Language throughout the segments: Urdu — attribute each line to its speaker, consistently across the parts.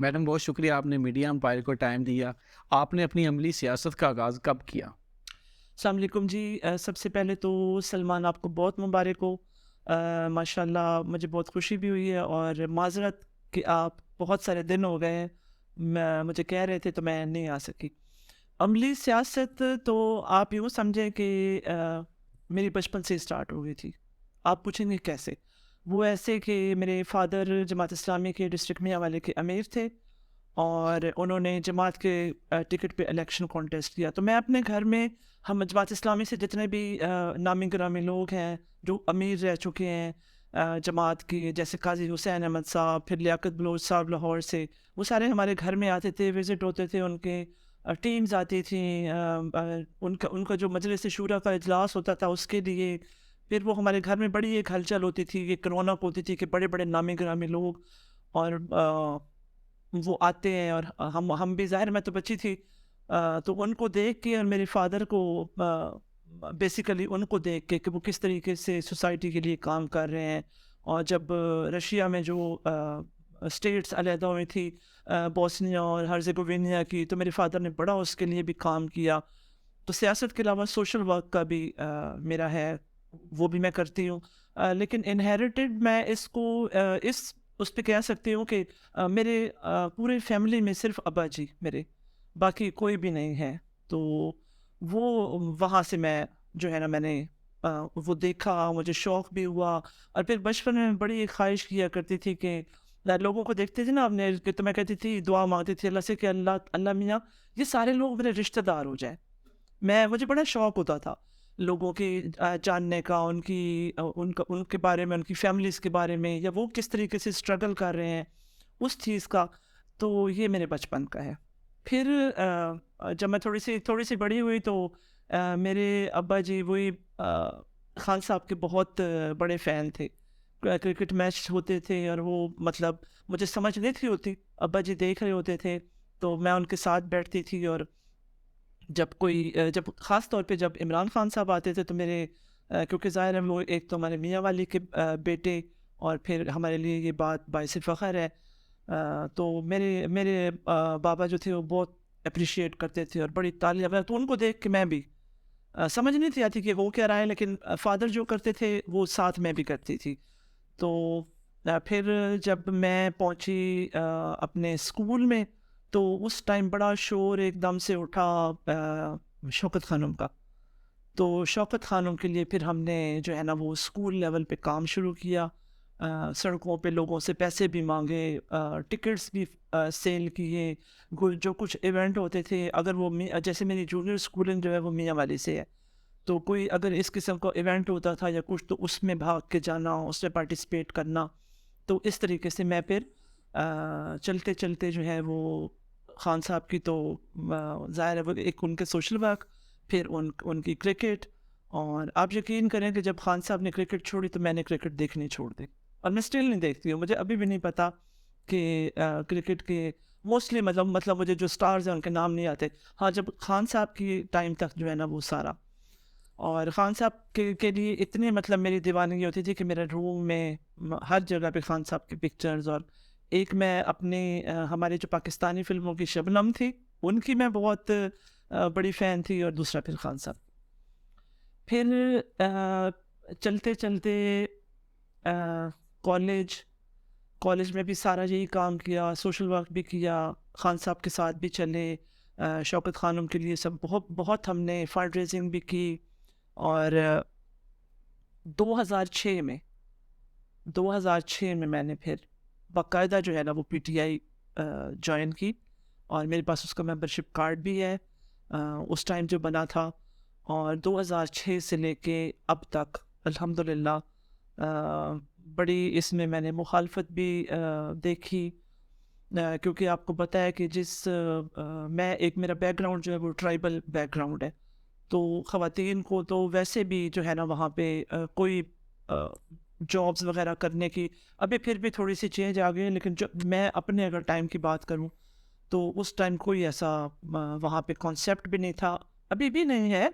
Speaker 1: میڈم بہت شکریہ، آپ نے میڈیا امپائر کو ٹائم دیا۔ آپ نے اپنی عملی سیاست کا آغاز کب کیا؟
Speaker 2: السلام علیکم جی۔ سب سے پہلے تو سلمان آپ کو بہت مبارک ہو۔ ماشاء اللہ مجھے بہت خوشی بھی ہوئی ہے اور معذرت کہ آپ بہت سارے دن ہو گئے ہیں، مجھے کہہ رہے تھے تو میں نہیں آ سکی۔ عملی سیاست تو آپ یوں سمجھیں کہ میری بچپن سے اسٹارٹ ہو گئی تھی۔ آپ پوچھیں گے کیسے؟ وہ ایسے کہ میرے فادر جماعت اسلامی کے ڈسٹرکٹ میاں والے کے امیر تھے اور انہوں نے جماعت کے ٹکٹ پہ الیکشن کانٹیسٹ کیا، تو میں اپنے گھر میں ہم جماعت اسلامی سے جتنے بھی نامی گرامی لوگ ہیں جو امیر رہ چکے ہیں جماعت کی، جیسے قاضی حسین احمد صاحب، پھر لیاقت بلوچ صاحب لاہور سے، وہ سارے ہمارے گھر میں آتے تھے، وزٹ ہوتے تھے، ان کے ٹیمز آتی تھیں، ان کا جو مجلس شورا کا اجلاس ہوتا تھا اس کے لیے، پھر وہ ہمارے گھر میں بڑی ایک ہلچل ہوتی تھی کہ رونق ہوتی تھی کہ بڑے بڑے نامی گرامی لوگ اور وہ آتے ہیں، اور ہم بھی ظاہر میں تو بچی تھی، تو ان کو دیکھ کے اور میرے فادر کو بیسیکلی ان کو دیکھ کے کہ وہ کس طریقے سے سوسائٹی کے لیے کام کر رہے ہیں، اور جب رشیا میں جو اسٹیٹس علیحدہ ہوئی تھی، بوسنیا اور ہرزیگوینیا کی، تو میرے فادر نے بڑا اس کے لیے بھی کام کیا۔ تو سیاست کے علاوہ سوشل ورک کا بھی میرا ہے، وہ بھی میں کرتی ہوں، لیکن انہیریٹڈ میں اس کو اس پہ کہہ سکتی ہوں کہ میرے پورے فیملی میں صرف ابا جی میرے، باقی کوئی بھی نہیں ہے، تو وہ وہاں سے میں جو ہے نا میں نے وہ دیکھا، مجھے شوق بھی ہوا، اور پھر بچپن میں بڑی ایک خواہش کیا کرتی تھی کہ لوگوں کو دیکھتے تھے نا اپنے، تو میں کہتی تھی، دعا مانگتی تھی اللہ سے کہ اللہ اللہ میاں یہ سارے لوگ میرے رشتہ دار ہو جائیں۔ مجھے بڑا شوق ہوتا تھا لوگوں کی جاننے کا، ان کے بارے میں، ان کی فیملیز کے بارے میں، یا وہ کس طریقے سے اسٹرگل کر رہے ہیں اس چیز کا، تو یہ میرے بچپن کا ہے۔ پھر جب میں تھوڑی سی بڑی ہوئی تو میرے ابا جی وہی خان صاحب کے بہت بڑے فین تھے، کرکٹ میچ ہوتے تھے اور وہ مطلب مجھے سمجھ نہیں تھی ہوتی، ابا جی دیکھ رہے ہوتے تھے تو میں ان کے ساتھ بیٹھتی تھی، اور جب خاص طور پہ جب عمران خان صاحب آتے تھے تو میرے کیونکہ ظاہر ہے وہ ایک تو ہمارے میاں والی کے بیٹے، اور پھر ہمارے لیے یہ بات باعث فخر ہے، تو میرے بابا جو تھے وہ بہت اپریشیٹ کرتے تھے اور بڑی تالیاں، تو ان کو دیکھ کے میں بھی سمجھ نہیں تھی آتی کہ وہ کیا رہا ہے، لیکن فادر جو کرتے تھے وہ ساتھ میں بھی کرتی تھی۔ تو پھر جب میں پہنچی اپنے اسکول میں تو اس ٹائم بڑا شور ایک دم سے اٹھا شوکت خانم کا، تو شوکت خانم کے لیے پھر ہم نے جو ہے نا وہ اسکول لیول پہ کام شروع کیا، سڑکوں پہ لوگوں سے پیسے بھی مانگے، ٹکٹس بھی سیل کیے، جو کچھ ایونٹ ہوتے تھے، اگر وہ جیسے میری جونیئر اسکولنگ جو ہے وہ میاں والی سے ہے، تو کوئی اگر اس قسم کا ایونٹ ہوتا تھا یا کچھ تو اس میں بھاگ کے جانا، اس میں پارٹیسپیٹ کرنا، تو اس طریقے سے میں پھر چلتے چلتے جو ہے وہ خان صاحب کی تو ظاہر ہے وہ ایک ان کے سوشل ورک، پھر ان کی کرکٹ، اور آپ یقین کریں کہ جب خان صاحب نے کرکٹ چھوڑی تو میں نے کرکٹ دیکھنی چھوڑ دی، اور میں اسٹل نہیں دیکھتی ہوں، مجھے ابھی بھی نہیں پتا کہ کرکٹ کے موسٹلی مطلب مجھے جو سٹارز ہیں ان کے نام نہیں آتے، ہاں جب خان صاحب کی ٹائم تک جو ہے نا وہ سارا، اور خان صاحب کے لیے اتنی مطلب میری دیوانگی ہوتی تھی کہ میرے روم میں ہر جگہ پہ خان صاحب کی پکچرز، اور ایک میں اپنے ہمارے جو پاکستانی فلموں کی شبنم تھی ان کی میں بہت بڑی فین تھی، اور دوسرا پھر خان صاحب۔ پھر چلتے چلتے کالج کالج میں بھی سارا یہی کام کیا، سوشل ورک بھی کیا، خان صاحب کے ساتھ بھی چلے، شوکت خانم کے لیے سب بہت بہت ہم نے فنڈ ریزنگ بھی کی، اور 2006 میں میں نے پھر باقاعدہ جو ہے نا وہ پی ٹی آئی جوائن کی، اور میرے پاس اس کا ممبرشپ کارڈ بھی ہے، اس ٹائم جو بنا تھا، اور 2006 سے لے کے اب تک الحمدللہ بڑی اس میں نے مخالفت بھی دیکھی، کیونکہ آپ کو پتہ ہے کہ میں میرا بیک گراؤنڈ جو ہے وہ ٹرائبل بیک گراؤنڈ ہے، تو خواتین کو تو ویسے بھی جو ہے نا وہاں پہ کوئی جابس وغیرہ کرنے کی ابھی پھر بھی تھوڑی سی چینج آ گئی ہے، لیکن میں اپنے اگر ٹائم کی بات کروں تو اس ٹائم کوئی ایسا وہاں پہ کانسیپٹ بھی نہیں تھا، ابھی بھی نہیں ہے،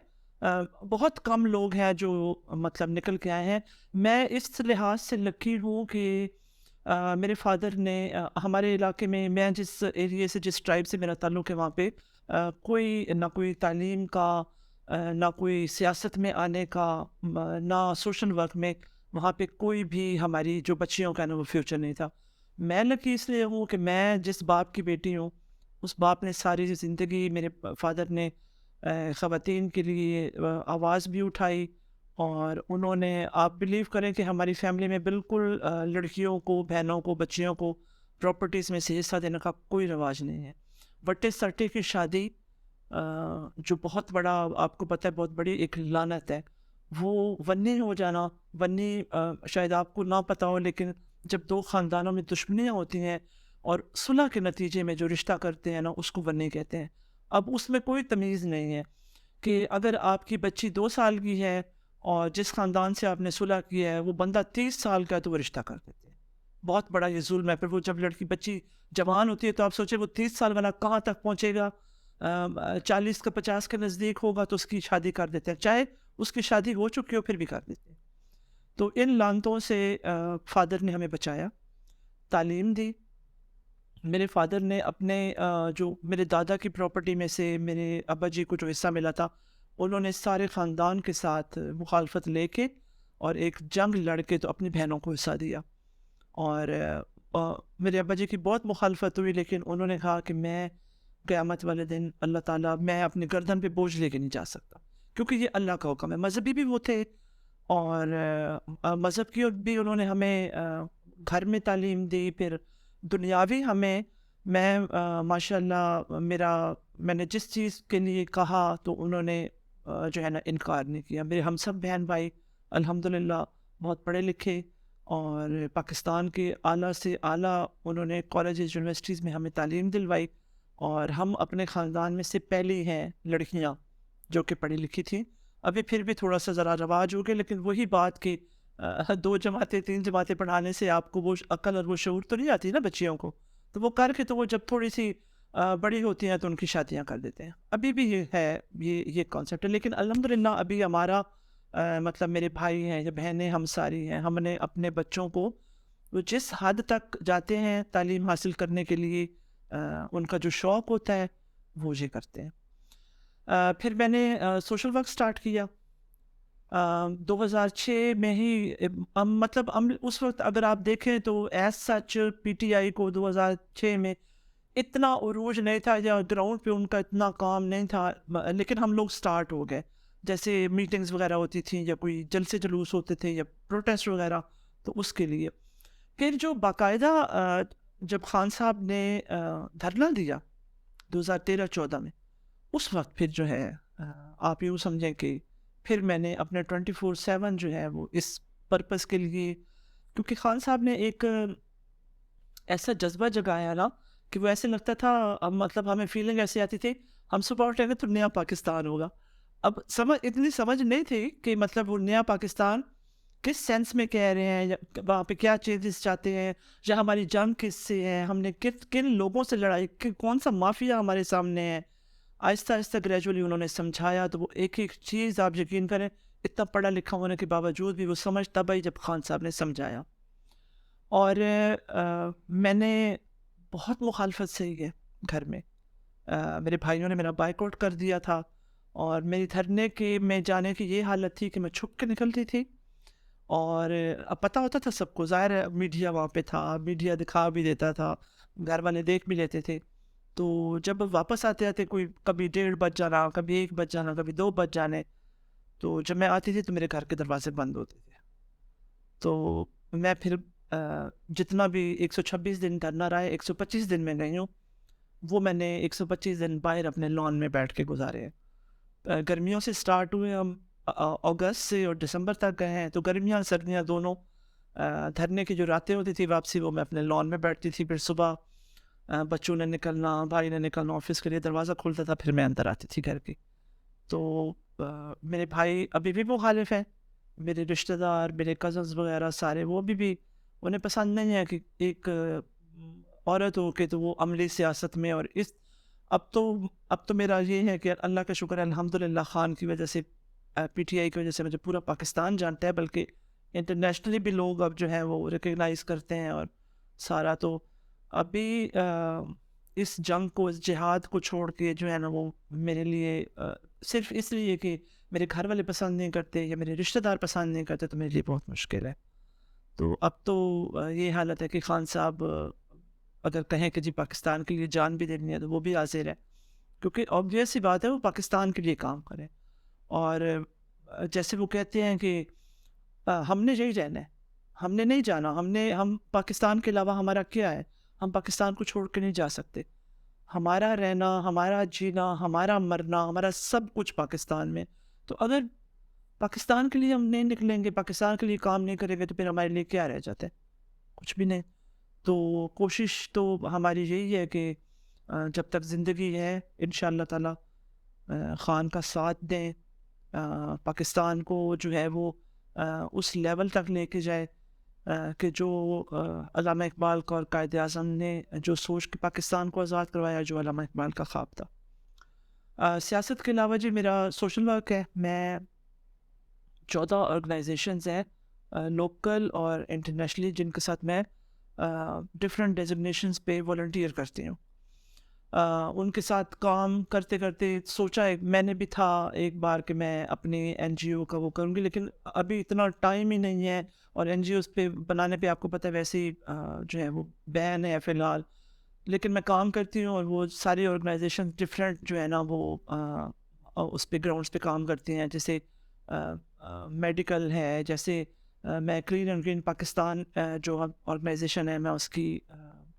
Speaker 2: بہت کم لوگ ہیں جو مطلب نکل کے آئے ہیں۔ میں اس لحاظ سے لکی ہوں کہ میرے فادر نے ہمارے علاقے میں جس ایریے سے جس ٹرائب سے میرا تعلق ہے وہاں پہ کوئی کوئی تعلیم کا نہ کوئی سیاست میں آنے کا نہ سوشل ورک میں وہاں پہ کوئی بھی ہماری جو بچیوں کا نا وہ فیوچر نہیں تھا. میں لکی اس لیے ہوں کہ میں جس باپ کی بیٹی ہوں اس باپ نے ساری زندگی میرے فادر نے خواتین کے لیے آواز بھی اٹھائی, اور انہوں نے آپ بلیو کریں کہ ہماری فیملی میں بالکل لڑکیوں کو, بہنوں کو, بچیوں کو پراپرٹیز میں سے حصہ دینے کا کوئی رواج نہیں ہے. وٹے سٹے کی شادی جو بہت بڑا آپ کو پتہ ہے بہت بڑی ایک لعنت ہے, وہ ونی ہو جانا. ونی شاید آپ کو نہ پتہ ہو, لیکن جب دو خاندانوں میں دشمنیاں ہوتی ہیں اور صلح کے نتیجے میں جو رشتہ کرتے ہیں نا اس کو ونی کہتے ہیں. اب اس میں کوئی تمیز نہیں ہے کہ اگر آپ کی بچی 2 سال کی ہے اور جس خاندان سے آپ نے صلح کیا ہے وہ بندہ 30 سال کا ہے تو وہ رشتہ کر دیتے ہیں. بہت بڑا یہ ظلم ہے. پھر وہ جب لڑکی بچی جوان ہوتی ہے تو آپ سوچیں وہ 30 سال والا کہاں تک پہنچے گا, 40 کا 50 کے نزدیک ہوگا تو اس کی شادی کر دیتے ہیں, چاہے اس کی شادی ہو چکی ہو پھر بھی کر دیتے ہیں. تو ان لعنتوں سے فادر نے ہمیں بچایا, تعلیم دی. میرے فادر نے اپنے جو میرے دادا کی پراپرٹی میں سے میرے ابا جی کو جو حصہ ملا تھا انہوں نے سارے خاندان کے ساتھ مخالفت لے کے اور ایک جنگ لڑ کے تو اپنی بہنوں کو حصہ دیا. اور میرے ابا جی کی بہت مخالفت ہوئی, لیکن انہوں نے کہا کہ میں قیامت والے دن اللہ تعالیٰ میں اپنی گردن پہ بوجھ لے کے نہیں جا سکتا, کیونکہ یہ اللہ کا حکم ہے. مذہبی بھی وہ تھے اور مذہب کی بھی انہوں نے ہمیں گھر میں تعلیم دی, پھر دنیاوی ہمیں میں ماشاء اللہ میں نے جس چیز کے لیے کہا تو انہوں نے جو ہے نا انکار نہیں کیا. میرے ہم سب بہن بھائی الحمدللہ بہت پڑھے لکھے اور پاکستان کے اعلیٰ سے اعلیٰ انہوں نے کالجز یونیورسٹیز میں ہمیں تعلیم دلوائی, اور ہم اپنے خاندان میں سے پہلی ہیں لڑکیاں جو کہ پڑھی لکھی تھیں. ابھی پھر بھی تھوڑا سا ذرا رواج ہو گیا, لیکن وہی بات کہ 2 جماعتیں 3 جماعتیں پڑھانے سے آپ کو وہ عقل اور وہ شعور تو نہیں آتی نا بچیوں کو, تو وہ کر کے تو وہ جب تھوڑی سی بڑی ہوتی ہیں تو ان کی شادیاں کر دیتے ہیں. ابھی بھی یہ ہے یہ کانسیپٹ ہے, لیکن الحمدللہ ابھی ہمارا مطلب میرے بھائی ہیں یا بہنیں ہم ساری ہیں, ہم نے اپنے بچوں کو وہ جس حد تک جاتے ہیں تعلیم حاصل کرنے کے لیے ان کا جو شوق ہوتا ہے وہ یہ کرتے ہیں. پھر میں نے سوشل ورک سٹارٹ کیا 2006 میں ہی. مطلب اس وقت اگر آپ دیکھیں تو as such P T I کو 2006 میں اتنا عروج نہیں تھا یا گراؤنڈ پہ ان کا اتنا کام نہیں تھا, لیکن ہم لوگ سٹارٹ ہو گئے. جیسے میٹنگز وغیرہ ہوتی تھیں یا کوئی جلسے جلوس ہوتے تھے یا پروٹیسٹ وغیرہ, تو اس کے لیے پھر جو باقاعدہ جب خان صاحب نے دھرنا دیا 2013-14 میں, اس وقت پھر جو ہے آپ یوں سمجھیں کہ پھر میں نے اپنے 24/7 جو ہے وہ اس پرپس کے لیے, کیونکہ خان صاحب نے ایک ایسا جذبہ جگایا نا کہ وہ ایسے لگتا تھا, مطلب ہمیں فیلنگ ایسی آتی تھی ہم صبح اٹھیں گے تو نیا پاکستان ہوگا. اب اتنی سمجھ نہیں تھی کہ مطلب وہ نیا پاکستان کس سینس میں کہہ رہے ہیں, یا وہاں پہ کیا چینجز چاہتے ہیں, یا ہماری جنگ کس سے ہے, ہم نے کن لوگوں سے لڑائی, کون سا مافیا ہمارے سامنے ہے. آہستہ آہستہ گریجولی انہوں نے سمجھایا, تو وہ ایک ایک چیز آپ یقین کریں اتنا پڑھا لکھا ہونے کے باوجود بھی وہ سمجھ تب آئی جب خان صاحب نے سمجھایا. اور میں نے بہت مخالفت سے ہی ہے گھر میں, میرے بھائیوں نے میرا بائیک آؤٹ کر دیا تھا, اور میری دھرنے کے میں جانے کی یہ حالت تھی کہ میں چھپ کے نکلتی تھی, اور اب پتہ ہوتا تھا سب کو, ظاہر ہے میڈیا وہاں پہ تھا, میڈیا دکھا بھی دیتا تھا, گھر والے دیکھ بھی لیتے تھے. تو جب واپس آتے آتے کوئی کبھی 1:30 بج جانا, کبھی 1 بج جانا, کبھی 2 بج جانے, تو جب میں آتی تھی تو میرے گھر کے دروازے بند ہوتے تھے. تو میں پھر جتنا بھی 126 دن دھرنا رہا ہے 125 دن میں گئی ہوں, وہ میں نے 125 دن باہر اپنے لان میں بیٹھ کے گزارے ہیں. گرمیوں سے سٹارٹ ہوئے ہم, اگست سے اور دسمبر تک گئے ہیں, تو گرمیاں سردیاں دونوں. دھرنے کی جو راتیں ہوتی تھی واپسی وہ میں اپنے لان میں بیٹھتی تھی, پھر صبح بچوں نے نکلنا, بھائی نے نکلنا آفس کے لیے, دروازہ کھلتا تھا, پھر میں اندر آتی تھی گھر کی. تو میرے بھائی ابھی بھی مخالف ہیں, میرے رشتہ دار, میرے کزنز وغیرہ سارے, وہ بھی انہیں پسند نہیں ہے کہ ایک عورت ہو کے تو وہ عملی سیاست میں. اور اب تو میرا یہ ہے کہ اللہ کا شکر ہے الحمدللہ, خان کی وجہ سے, پی ٹی آئی کی وجہ سے مجھے پورا پاکستان جانتا ہے, بلکہ انٹرنیشنلی بھی لوگ اب جو ہیں وہ ریکگنائز کرتے ہیں, اور سارا. تو ابھی اس جنگ کو، اس جہاد کو چھوڑ کے جو ہے نا وہ میرے لیے صرف اس لیے کہ میرے گھر والے پسند نہیں کرتے یا میرے رشتہ دار پسند نہیں کرتے، تو میرے لیے بہت مشکل ہے. تو اب تو یہ حالت ہے کہ خان صاحب اگر کہیں کہ جی پاکستان کے لیے جان بھی دینی ہے تو وہ بھی حاضر ہے، کیونکہ آبویس سی بات ہے وہ پاکستان کے لیے کام کریں. اور جیسے وہ کہتے ہیں کہ ہم نے یہی رہنا ہے، ہم نے نہیں جانا، ہم پاکستان کے علاوہ ہمارا کیا ہے، ہم پاکستان کو چھوڑ کے نہیں جا سکتے. ہمارا رہنا، ہمارا جینا، ہمارا مرنا، ہمارا سب کچھ پاکستان میں. تو اگر پاکستان کے لیے ہم نہیں نکلیں گے، پاکستان کے لیے کام نہیں کریں گے، تو پھر ہمارے لیے کیا رہ جاتا ہے؟ کچھ بھی نہیں. تو کوشش تو ہماری یہی ہے کہ جب تک زندگی ہے انشاءاللہ تعالی خان کا ساتھ دیں، پاکستان کو جو ہے وہ اس لیول تک لے کے جائے کہ جو علامہ اقبال کا اور قائد اعظم نے جو سوچ کے پاکستان کو آزاد کروایا، جو علامہ اقبال کا خواب تھا. سیاست کے علاوہ جی میرا سوشل ورک ہے. میں 14 آرگنائزیشنز ہیں لوکل اور انٹرنیشنلی جن کے ساتھ میں ڈفرینٹ ڈیزگنیشنز پہ والنٹیئر کرتی ہوں. ان کے ساتھ کام کرتے کرتے سوچا میں نے بھی تھا ایک بار کہ میں اپنی این جی او کا وہ کروں گی، لیکن ابھی اتنا ٹائم ہی نہیں ہے، اور این جی اوز پہ بنانے پہ آپ کو پتہ ہے ویسے ہی جو ہے وہ بین ہے فی الحال. لیکن میں کام کرتی ہوں، اور وہ ساری آرگنائزیشن ڈفرینٹ جو ہے نا وہ اس پہ گراؤنڈس پہ کام کرتی ہیں. جیسے میڈیکل ہے، جیسے میں کلین اینڈ گرین پاکستان جو آرگنائزیشن ہے میں اس کی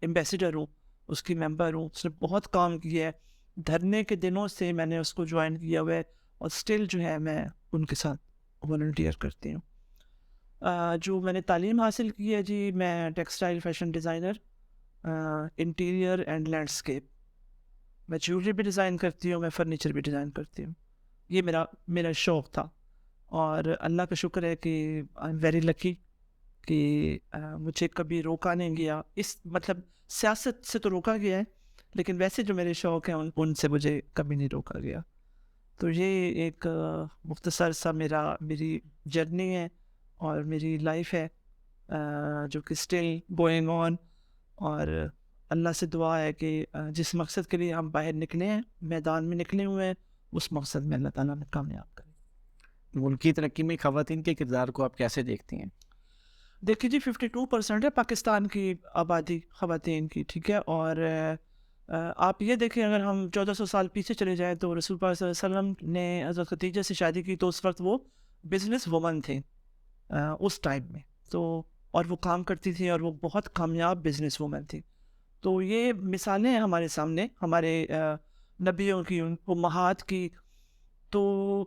Speaker 2: ایمبیسیڈر ہوں، اس کی ممبر ہوں. اس نے بہت کام کیا ہے، دھرنے کے دنوں سے میں نے اس کو جوائن کیا ہوا ہے، اور اسٹل جو ہے میں ان کے ساتھ والنٹیئر کرتی ہوں. جو میں نے تعلیم حاصل کی ہے جی، میں textile fashion designer, interior and landscape. میں جیولری بھی ڈیزائن کرتی ہوں، میں فرنیچر بھی ڈیزائن کرتی ہوں. یہ میرا شوق تھا، اور اللہ کا شکر ہے کہ آئی ایم ویری لکی کہ مجھے کبھی روکا نہیں گیا. اس مطلب سیاست سے تو روکا گیا ہے، لیکن ویسے جو میرے شوق ہیں ان سے مجھے کبھی نہیں روکا گیا. تو یہ ایک مختصر سا میری جرنی ہے اور میری لائف ہے جو کہ اسٹل گوئنگ آن. اور اللہ سے دعا ہے کہ جس مقصد کے لیے ہم باہر نکلے ہیں، میدان میں نکلے ہوئے ہیں، اس مقصد میں اللہ تعالیٰ نے کامیاب کرے.
Speaker 1: ملک کی ترقی میں خواتین کے کردار کو آپ کیسے دیکھتی ہیں؟
Speaker 2: دیکھیے جی 52% ہے پاکستان کی آبادی خواتین کی، ٹھیک ہے. اور آپ یہ دیکھیں اگر ہم 1400 سال پیچھے چلے جائیں تو رسول پاک صلی اللہ علیہ وسلم نے حضرت خدیجہ سے شادی کی، تو اس وقت وہ بزنس وومن تھے اس ٹائم میں. تو اور وہ کام کرتی تھی، اور وہ بہت کامیاب بزنس وومن تھی. تو یہ مثالیں ہیں ہمارے سامنے، ہمارے نبیوں کی، ان امہات کی. تو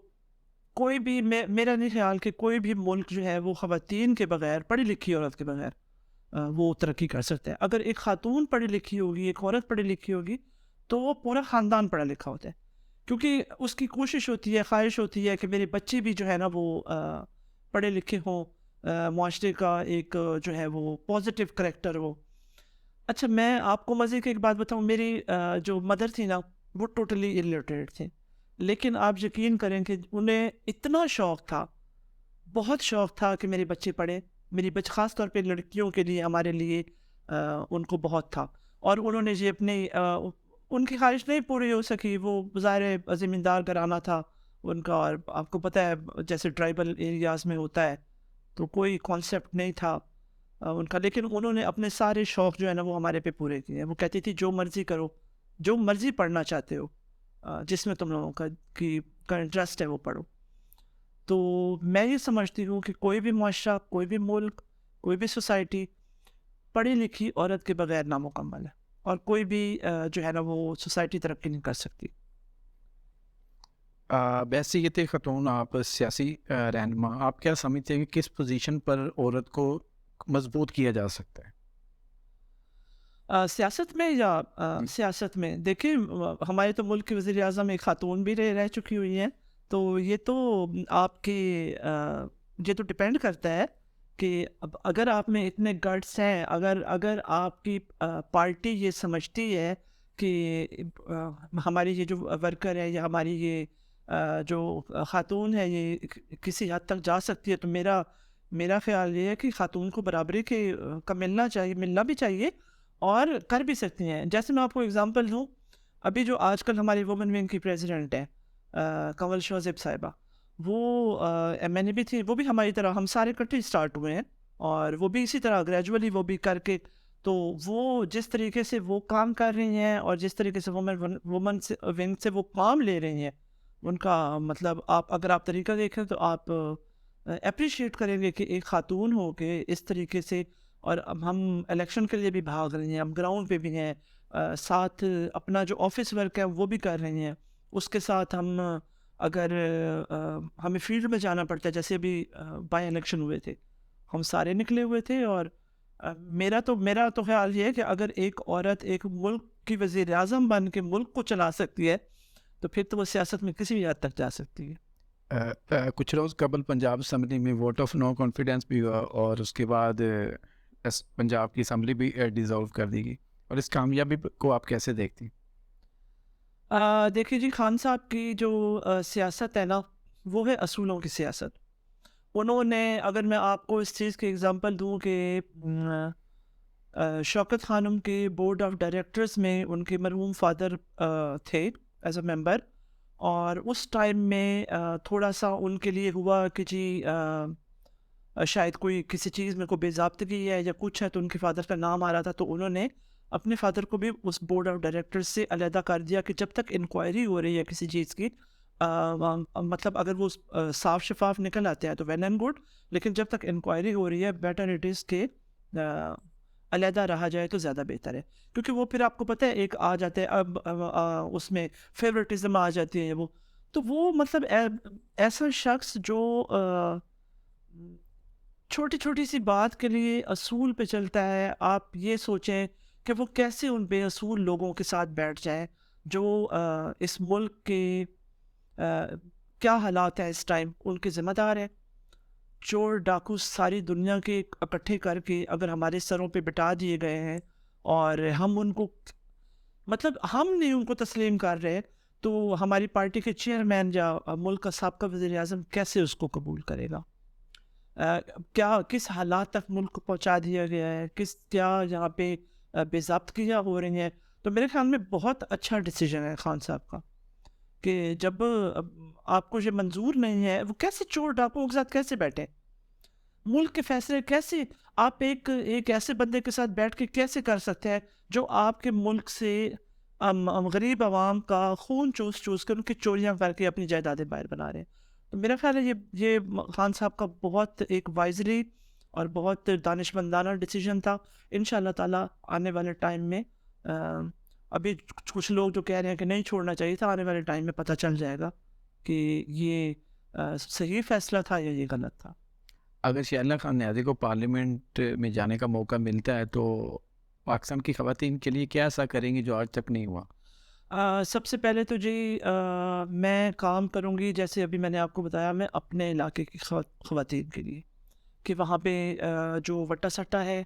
Speaker 2: کوئی بھی میرا نہیں خیال کہ کوئی بھی ملک جو ہے وہ خواتین کے بغیر، پڑھی لکھی عورت کے بغیر وہ ترقی کر سکتا ہے. اگر ایک خاتون پڑھی لکھی ہوگی، ایک عورت پڑھی لکھی ہوگی، تو وہ پورا خاندان پڑھا لکھا ہوتا ہے، کیونکہ اس کی کوشش ہوتی ہے، خواہش ہوتی ہے کہ میرے بچے بھی جو ہے نا وہ پڑھے لکھے ہوں، معاشرے کا ایک جو ہے وہ پازیٹیو کریکٹر ہو. اچھا میں آپ کو مزے کی ایک بات بتاؤں، میری جو مدر تھی نا وہ ٹوٹلی الٹریٹ تھے، لیکن آپ یقین کریں کہ انہیں اتنا شوق تھا، بہت شوق تھا کہ میرے بچے پڑھیں. میری خاص طور پہ لڑکیوں کے لیے، ہمارے لیے ان کو بہت تھا. اور انہوں نے یہ اپنی ان کی خواہش نہیں پوری ہو سکی. وہ ظاہر زمیندار گھرانہ تھا ان کا، اور آپ کو پتہ ہے جیسے ٹرائبل ایریاز میں ہوتا ہے، تو کوئی کانسیپٹ نہیں تھا ان کا. لیکن انہوں نے اپنے سارے شوق جو ہے نا وہ ہمارے پہ پورے کیے. وہ کہتی تھی جو مرضی کرو، جو مرضی پڑھنا چاہتے ہو، جس میں تم لوگوں کا انٹرسٹ ہے وہ پڑھو. تو میں یہ سمجھتی ہوں کہ کوئی بھی معاشرہ، کوئی بھی ملک، کوئی بھی سوسائٹی پڑھی لکھی عورت کے بغیر نامکمل ہے، اور کوئی بھی جو ہے نا وہ سوسائٹی ترقی نہیں کر سکتی.
Speaker 1: بحیثیت خاتون آپ سیاسی رہنما، آپ کیا سمجھتے ہیں کہ کس پوزیشن پر عورت کو مضبوط کیا جا سکتا ہے؟
Speaker 2: سیاست میں یا سیاست میں دیکھیں ہمارے تو ملک کے وزیر اعظم ایک خاتون بھی رہ چکی ہوئی ہیں. تو یہ تو آپ کے یہ تو ڈپینڈ کرتا ہے کہ اگر آپ میں اتنے گٹس ہیں، اگر آپ کی پارٹی یہ سمجھتی ہے کہ ہماری یہ جو ورکر ہے یا ہماری یہ جو خاتون ہے یہ کسی حد تک جا سکتی ہے، تو میرا خیال یہ ہے کہ خاتون کو برابری کا ملنا بھی چاہیے اور کر بھی سکتی ہیں. جیسے میں آپ کو اگزامپل دوں, ابھی جو آج کل ہماری وومن ونگ کی پریزیڈنٹ ہے کنول شوزیب صاحبہ, وہ میں نے بھی تھی, وہ بھی ہماری طرح ہم سارے اکٹھے اسٹارٹ ہوئے ہیں, اور وہ بھی اسی طرح گریجولی وہ بھی کر کے, تو وہ جس طریقے سے وہ کام کر رہی ہیں اور جس طریقے سے وومن ونگ سے وہ کام لے رہی ہیں, ان کا مطلب اگر آپ طریقہ دیکھیں تو آپ اپریشیٹ کریں گے کہ ایک خاتون ہو کے اس طریقے سے. اور اب ہم الیکشن کے لیے بھی بھاگ رہے ہیں, ہم گراؤنڈ پہ بھی ہیں, ساتھ اپنا جو آفس ورک ہے وہ بھی کر رہے ہیں, اس کے ساتھ ہم اگر ہمیں فیلڈ میں جانا پڑتا ہے, جیسے ابھی بائی الیکشن ہوئے تھے, ہم سارے نکلے ہوئے تھے. اور میرا تو خیال یہ ہے کہ اگر ایک عورت ایک ملک کی وزیر اعظم بن کے ملک کو چلا سکتی ہے تو پھر تو وہ سیاست میں کسی بھی حد تک جا سکتی ہے.
Speaker 1: کچھ روز قبل پنجاب اسمبلی میں ووٹ آف نو کانفیڈنس بھی ہوا, اور اس کے بعد پنجاب کی اسمبلی بھی ڈیزالو کر دی گئی, اور اس کامیابی کو آپ کیسے دیکھتی ہیں؟
Speaker 2: دیکھیے جی, خان صاحب کی جو سیاست ہے نا, وہ ہے اصولوں کی سیاست. انہوں نے, اگر میں آپ کو اس چیز کی اگزامپل دوں کہ شوکت خانم کے بورڈ آف ڈائریکٹرز میں ان کے مرحوم فادر تھے ایز اے ممبر, اور اس ٹائم میں تھوڑا سا ان کے لیے ہوا کہ جی شاید کوئی کسی چیز میں کوئی بے ضابطگی ہے یا کچھ ہے, تو ان کے فادر کا نام آ رہا تھا, تو انہوں نے اپنے فادر کو بھی اس بورڈ آف ڈائریکٹرز سے علیحدہ کر دیا کہ جب تک انکوائری ہو رہی ہے کسی چیز کی, مطلب اگر وہ صاف شفاف نکل آتے ہیں تو ویل اینڈ گڈ, لیکن جب تک انکوائری ہو رہی ہے بیٹر اٹ از کہ علیحدہ رہا جائے تو زیادہ بہتر ہے. کیونکہ وہ پھر آپ کو پتہ ہے ایک آ جاتے ہیں, اب اس میں فیورٹزم آ جاتی ہے, تو وہ مطلب ایسا شخص جو چھوٹی چھوٹی سی بات کے لیے اصول پہ چلتا ہے, آپ یہ سوچیں کہ وہ کیسے ان بے اصول لوگوں کے ساتھ بیٹھ جائیں جو اس ملک کے کیا حالات ہیں اس ٹائم ان کے ذمہ دار ہیں. چور ڈاکو ساری دنیا کے اکٹھے کر کے اگر ہمارے سروں پہ بٹا دیے گئے ہیں, اور ہم ان کو مطلب ہم نہیں ان کو تسلیم کر رہے, تو ہماری پارٹی کے چیئرمین یا ملک کا سابقہ وزیر اعظم کیسے اس کو قبول کرے گا؟ کیا کس حالات تک ملک کو پہنچا دیا گیا ہے, کیا یہاں پہ بے ضابطگیاں ہو رہی ہیں. تو میرے خیال میں بہت اچھا ڈیسیجن ہے خان صاحب کا کہ جب آپ کو یہ منظور نہیں ہے, وہ کیسے چور ڈاکوؤں کے ساتھ کیسے بیٹھے, ملک کے فیصلے کیسے آپ ایک ایسے بندے کے ساتھ بیٹھ کے کیسے کر سکتے ہیں جو آپ کے ملک سے غریب عوام کا خون چوس کر ان کی چوریاں کر کے اپنی جائیدادیں باہر بنا رہے ہیں. تو میرا خیال ہے یہ خان صاحب کا بہت ایک وائزری اور بہت دانشمندانہ ڈیسیجن تھا. انشاءاللہ تعالیٰ آنے والے ٹائم میں ابھی کچھ لوگ جو کہہ رہے ہیں کہ نہیں چھوڑنا چاہیے تھا, آنے والے ٹائم میں پتہ چل جائے گا کہ یہ صحیح فیصلہ تھا یا یہ غلط تھا.
Speaker 1: اگر شہلا خان نیازی کو پارلیمنٹ میں جانے کا موقع ملتا ہے تو پاکستان کی خواتین کے لیے کیا ایسا کریں گی جو آج تک نہیں ہوا؟
Speaker 2: سب سے پہلے تو جی میں کام کروں گی, جیسے ابھی میں نے آپ کو بتایا, میں اپنے علاقے کی خواتین کے لیے کہ وہاں پہ جو وٹا سٹا ہے,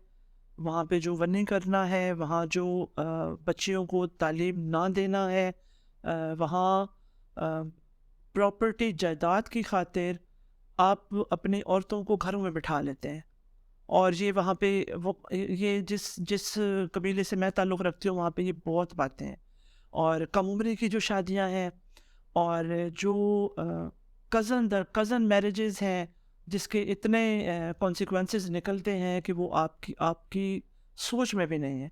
Speaker 2: وہاں پہ جو ونی کرنا ہے, وہاں جو بچیوں کو تعلیم نہ دینا ہے, وہاں پراپرٹی جائیداد کی خاطر آپ اپنی عورتوں کو گھروں میں بٹھا لیتے ہیں, اور یہ وہاں پہ یہ جس قبیلے سے میں تعلق رکھتی ہوں وہاں پہ یہ بہت باتیں ہیں. اور کم عمری کی جو شادیاں ہیں, اور جو کزن میرجز ہیں جس کے اتنے کانسیکوینسز نکلتے ہیں کہ وہ آپ کی سوچ میں بھی نہیں ہے.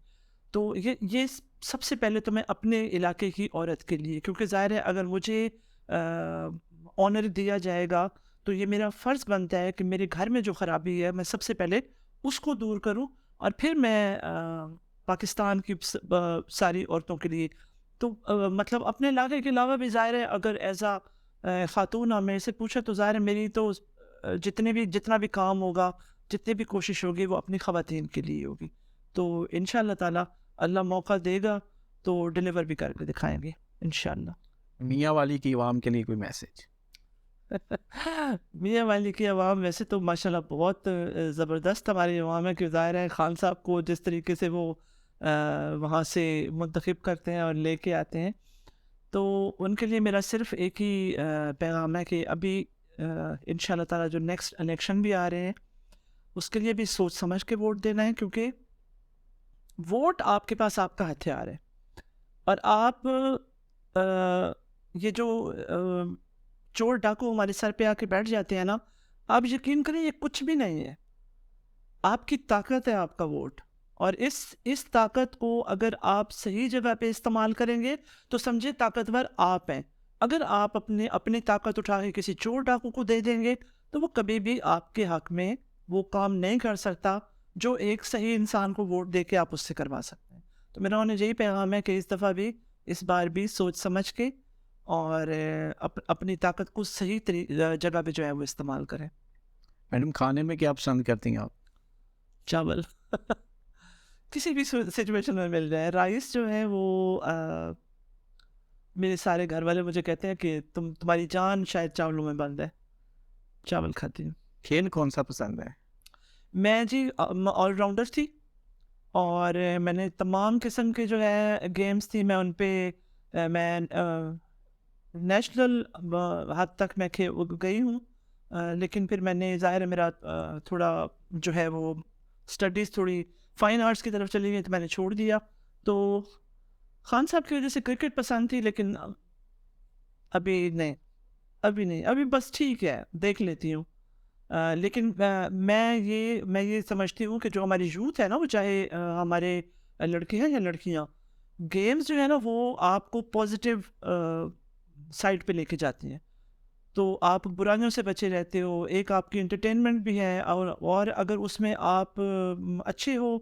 Speaker 2: تو یہ سب سے پہلے تو میں اپنے علاقے کی عورت کے لیے, کیونکہ ظاہر ہے اگر مجھے آنر دیا جائے گا تو یہ میرا فرض بنتا ہے کہ میرے گھر میں جو خرابی ہے میں سب سے پہلے اس کو دور کروں, اور پھر میں پاکستان کی ساری عورتوں کے لیے. تو مطلب اپنے علاقے کے علاوہ بھی ظاہر ہے اگر ایسا خاتون آپ میرے سے پوچھے تو ظاہر ہے میری تو جتنا بھی کام ہوگا, جتنی بھی کوشش ہوگی وہ اپنی خواتین کے لیے ہوگی. تو انشاءاللہ تعالیٰ اللہ موقع دے گا تو ڈیلیور بھی کر کے دکھائیں گے انشاءاللہ.
Speaker 1: میاں والی کی عوام کے لیے کوئی میسج؟
Speaker 2: میاں والی کی عوام ویسے تو ماشاءاللہ بہت زبردست ہماری عوام ہے, کہ ظاہر ہے خان صاحب کو جس طریقے سے وہ وہاں سے منتخب کرتے ہیں اور لے کے آتے ہیں, تو ان کے لیے میرا صرف ایک ہی پیغام ہے کہ ابھی انشاءاللہ تعالیٰ جو نیکسٹ الیکشن بھی آ رہے ہیں, اس کے لیے بھی سوچ سمجھ کے ووٹ دینا ہے، کیونکہ ووٹ آپ کے پاس آپ کا ہتھیار ہے، اور آپ یہ جو چور ڈاکو ہمارے سر پہ آ کے بیٹھ جاتے ہیں نا، آپ یقین کریں یہ کچھ بھی نہیں ہے، آپ کی طاقت ہے آپ کا ووٹ، اور اس طاقت کو اگر آپ صحیح جگہ پہ استعمال کریں گے تو سمجھے طاقتور آپ ہیں. اگر آپ اپنی طاقت اٹھا کے کسی چور ڈاکو کو دے دیں گے تو وہ کبھی بھی آپ کے حق میں وہ کام نہیں کر سکتا جو ایک صحیح انسان کو ووٹ دے کے آپ اس سے کروا سکتے ہیں. تو میرا انہیں یہی پیغام ہے کہ اس دفعہ بھی، اس بار بھی سوچ سمجھ کے اور اپنی طاقت کو صحیح جگہ پہ جو ہے وہ استعمال کریں.
Speaker 1: میڈم کھانے میں کیا پسند کرتی ہیں آپ؟
Speaker 2: چاول کسی بھی سچویشن میں مل جائے. رائس جو ہے وہ میرے سارے گھر والے مجھے کہتے ہیں کہ تمہاری جان شاید چاولوں میں بند ہے. چاول کھاتی ہوں.
Speaker 1: کھیل کون سا پسند ہے؟
Speaker 2: میں جی آل راؤنڈر تھی، اور میں نے تمام قسم کے جو ہے گیمز تھی، میں ان پہ میں نیشنل حد تک میں گئی ہوں. لیکن پھر میں نے ظاہر ہے میرا تھوڑا جو ہے وہ اسٹڈیز تھوڑی فائن آرٹس کی طرف چلی گئی تو میں نے چھوڑ دیا. تو خان صاحب کی وجہ سے کرکٹ پسند تھی، لیکن ابھی نہیں، ابھی بس ٹھیک ہے دیکھ لیتی ہوں. لیکن میں یہ سمجھتی ہوں کہ جو ہماری یوتھ ہے نا، وہ چاہے ہمارے لڑکے ہیں یا لڑکیاں، گیمز جو ہے نا وہ آپ کو پازیٹیو سائڈ پہ لے کے جاتی ہیں. تو آپ برائیوں سے بچے رہتے ہو، ایک آپ کی انٹرٹینمنٹ بھی ہے، اور اگر اس میں آپ اچھے ہو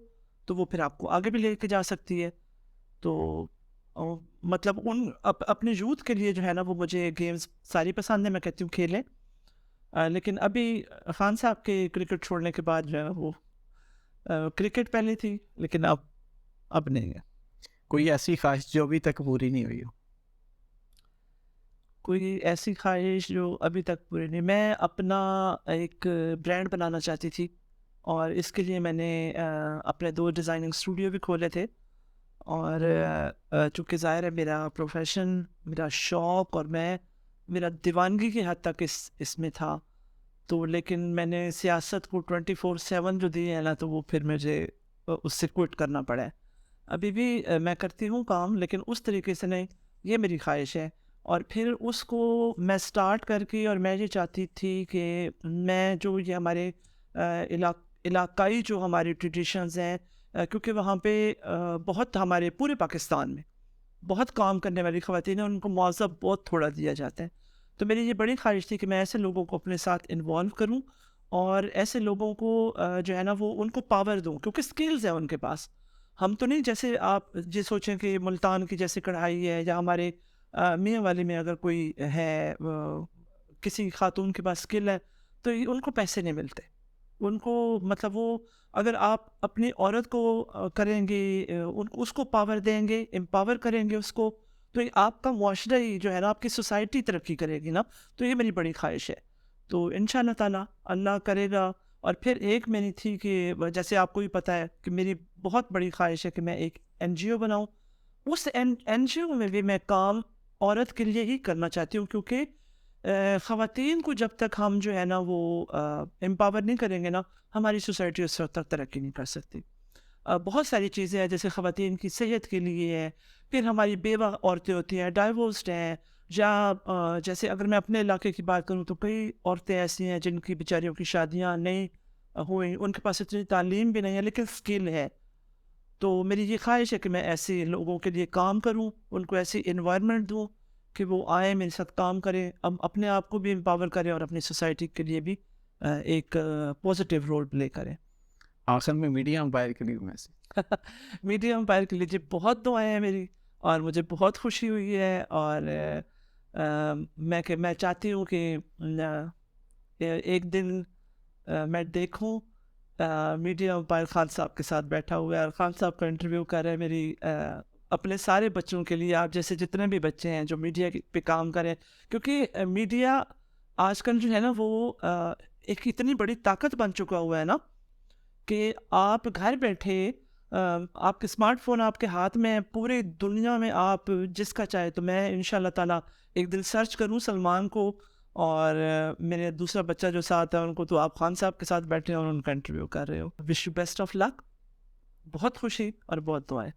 Speaker 2: تو وہ پھر آپ کو آگے بھی لے کے جا سکتی ہے. تو مطلب اپنے یوتھ کے لیے جو ہے نا وہ مجھے گیمز ساری پسند ہیں. میں کہتی ہوں کھیلیں، لیکن ابھی خان صاحب کے کرکٹ چھوڑنے کے بعد جو ہے وہ کرکٹ پہلے تھی لیکن اب نہیں ہے.
Speaker 1: کوئی ایسی خواہش جو ابھی تک پوری نہیں ہوئی ہو؟
Speaker 2: کوئی ایسی خواہش جو ابھی تک پوری نہیں، میں اپنا ایک برانڈ بنانا چاہتی تھی، اور اس کے لیے میں نے اپنے 2 ڈیزائننگ اسٹوڈیو بھی کھولے تھے. اور چونکہ ظاہر ہے میرا پروفیشن، میرا شوق، اور میرا دیوانگی کی حد تک اس میں تھا، تو لیکن میں نے سیاست کو 24/7 جو دی ہے نا، تو وہ پھر مجھے اس سے کوئٹ کرنا پڑا ہے. ابھی بھی میں کرتی ہوں کام، لیکن اس طریقے سے نہیں. یہ میری خواہش ہے، اور پھر اس کو میں سٹارٹ کر کے، اور میں یہ چاہتی تھی کہ میں جو یہ ہمارے علاقائی جو ہماری ٹریڈیشنز ہیں، کیونکہ وہاں پہ بہت ہمارے پورے پاکستان میں بہت کام کرنے والی خواتین ہیں، ان کو معاوضہ بہت تھوڑا دیا جاتا ہے. تو میری یہ بڑی خواہش تھی کہ میں ایسے لوگوں کو اپنے ساتھ انوالو کروں، اور ایسے لوگوں کو جو ہے نا وہ ان کو پاور دوں، کیونکہ سکلز ہیں ان کے پاس. ہم تو نہیں جیسے آپ یہ سوچیں کہ ملتان کی جیسے کڑھائی ہے، یا ہمارے میاں والی میں اگر کوئی ہے کسی خاتون کے پاس سکل ہے تو ان کو پیسے نہیں ملتے. ان کو مطلب وہ اگر آپ اپنی عورت کو کریں گے، اس کو پاور دیں گے، امپاور کریں گے اس کو، تو آپ کا معاشرہ ہی جو ہے نا، آپ کی سوسائٹی ترقی کرے گی نا. تو یہ میری بڑی خواہش ہے. تو انشاءاللہ تعالیٰ اللہ کرے گا. اور پھر ایک میری تھی کہ جیسے آپ کو بھی پتہ ہے کہ میری بہت بڑی خواہش ہے کہ میں ایک NGO بناؤں. اس NGO میں بھی میں کام عورت کے لیے ہی کرنا چاہتی ہوں، کیونکہ خواتین کو جب تک ہم جو ہے نا وہ امپاور نہیں کریں گے نا، ہماری سوسائٹی اس وقت تک ترقی نہیں کر سکتی. بہت ساری چیزیں ہیں جیسے خواتین کی صحت کے لیے ہے، پھر ہماری بیوہ عورتیں ہوتی ہیں، ڈائیورسڈ ہیں، یا جیسے اگر میں اپنے علاقے کی بات کروں تو کئی عورتیں ایسی ہیں جن کی بیچاریوں کی شادیاں نہیں ہوئیں، ان کے پاس اتنی تعلیم بھی نہیں ہے لیکن اسکل ہے. تو میری یہ خواہش ہے کہ میں ایسے لوگوں کے لیے کام کروں، ان کو ایسی انوائرمنٹ دوں کہ وہ آئیں میرے ساتھ کام کریں، اپنے آپ کو بھی امپاور کریں، اور اپنی سوسائٹی کے لیے بھی ایک پازیٹیو رول پلے کریں.
Speaker 1: آخر میں میڈیا امپائر کے لیے میسج؟
Speaker 2: میڈیا امپائر کے لیے جی بہت دعائیں ہیں میری، اور مجھے بہت خوشی ہوئی ہے. اور میں چاہتی ہوں کہ ایک دن میں دیکھوں میڈیا امپائر خان صاحب کے ساتھ بیٹھا ہوا ہے، اور خان صاحب کا انٹرویو کر رہے ہیں میری اپنے سارے بچوں کے لیے، آپ جیسے جتنے بھی بچے ہیں جو میڈیا پہ کام کریں. کیونکہ میڈیا آج کل جو ہے نا وہ ایک اتنی بڑی طاقت بن چکا ہوا ہے نا، کہ آپ گھر بیٹھے آپ کے اسمارٹ فون آپ کے ہاتھ میں، پورے دنیا میں آپ جس کا چاہے. تو میں انشاءاللہ تعالیٰ ایک دن سرچ کروں سلمان کو اور میرے دوسرا بچہ جو ساتھ ہے ان کو تو آپ خان صاحب کے ساتھ بیٹھے ہیں اور ان کا انٹرویو کر رہے ہو. وش یو بیسٹ آف لک. بہت خوشی اور بہت دعائیں.